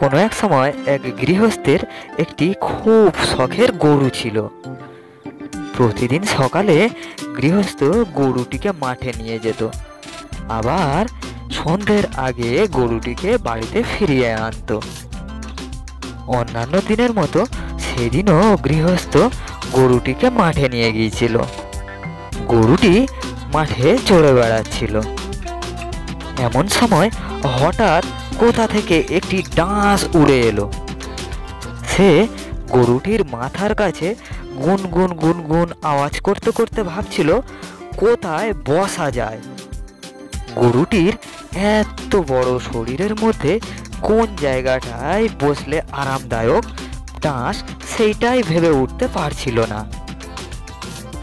কোনো এক সময় এক গৃহস্থের একটি খুব শখের গরু ছিল। প্রতিদিন সকালে গৃহস্থ গরুটিকে মাঠে নিয়ে যেত, আবার সন্ধ্যের আগে গরুটিকে বাড়িতে ফিরিয়ে আনতো। অন্যান্য দিনের মতো সেদিনও গৃহস্থ গরুটিকে মাঠে নিয়ে গিয়েছিল। গরুটি মাঠে চড়ে বেড়াচ্ছিল। এমন সময় হঠাৎ কোথা থেকে একটি ডাঁশ উড়ে এলো। সে গরুটির মাথার কাছে গুনগুন গুনগুন আওয়াজ করতে করতে ভাবছিল কোথায় বসা যায়। গরুটির এত বড় শরীরের মধ্যে কোন জায়গাটায় বসলে আরামদায়ক ডাঁশ সেইটাই ভেবে উঠতে পারছিল না।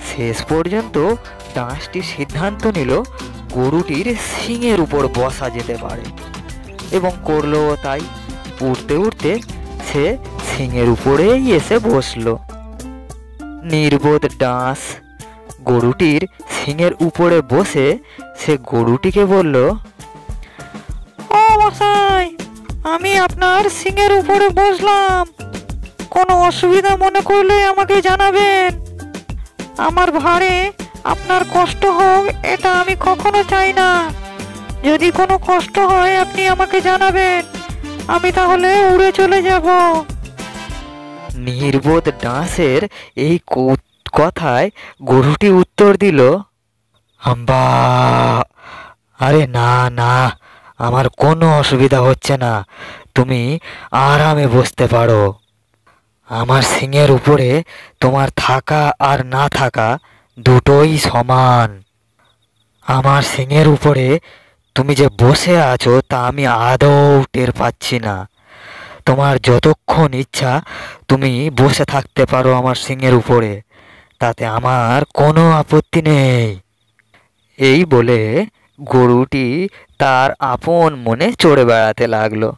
শেষ পর্যন্ত ডাঁশটি সিদ্ধান্ত নিল গরুটির শিংয়ের উপর বসা যেতে পারে, এবং করলো তাই। উঠতে উঠতে সে শিংয়ের উপরেই এসে বসল। নির্বোধ ডাঁশ গরুটির শিংয়ের উপরে বসে সে গরুটিকে বলল, ও মশাই, আমি আপনার শিংয়ের উপরে বসলাম, কোনো অসুবিধা মনে করলে আমাকে জানাবেন। আমার ভারে আপনার কষ্ট হোক এটা আমি কখনো চাই না। যদি কোনো কষ্ট হয় আপনি আমাকে জানাবেন, আমি তাহলে উড়ে চলে যাব। নির্বোধ ডাঁশের এই কথায় গরুটি উত্তর দিল, আম্বা, আরে না না, আমার কোনো অসুবিধা হচ্ছে না, তুমি আরামে বসতে পারো। আমার শিংয়ের উপরে তোমার থাকা আর না থাকা দুটোই সমান। আমার শিংয়ের উপরে তুমি যে বসে আছো তা আমি আদৌ টের পাচ্ছি না। তোমার যতক্ষণ ইচ্ছা তুমি বসে থাকতে পারো আমার শিংয়ের উপরে, তাতে আমার কোনো আপত্তি নেই। এই বলে গরুটি তার আপন মনে চড়ে বেড়াতে লাগলো।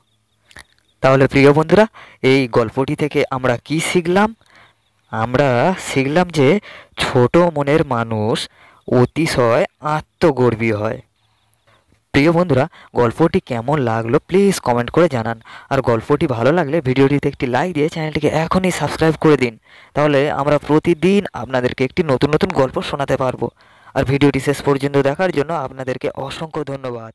তাহলে প্রিয় বন্ধুরা, এই গল্পটি থেকে আমরা কি শিখলাম? আমরা শিখলাম যে ছোট মনের মানুষ অতিশয় আত্মগর্বী হয়। প্রিয় বন্ধুরা, গল্পটি কেমন লাগলো প্লিজ কমেন্ট করে জানান। আর গল্পটি ভালো লাগলে ভিডিওটিতে একটি লাইক দিয়ে চ্যানেলটিকে এখনই সাবস্ক্রাইব করে দিন। তাহলে আমরা প্রতিদিন আপনাদেরকে একটি নতুন নতুন গল্প শোনাতে পারবো। আর ভিডিওটি শেষ পর্যন্ত দেখার জন্য আপনাদেরকে অসংখ্য ধন্যবাদ।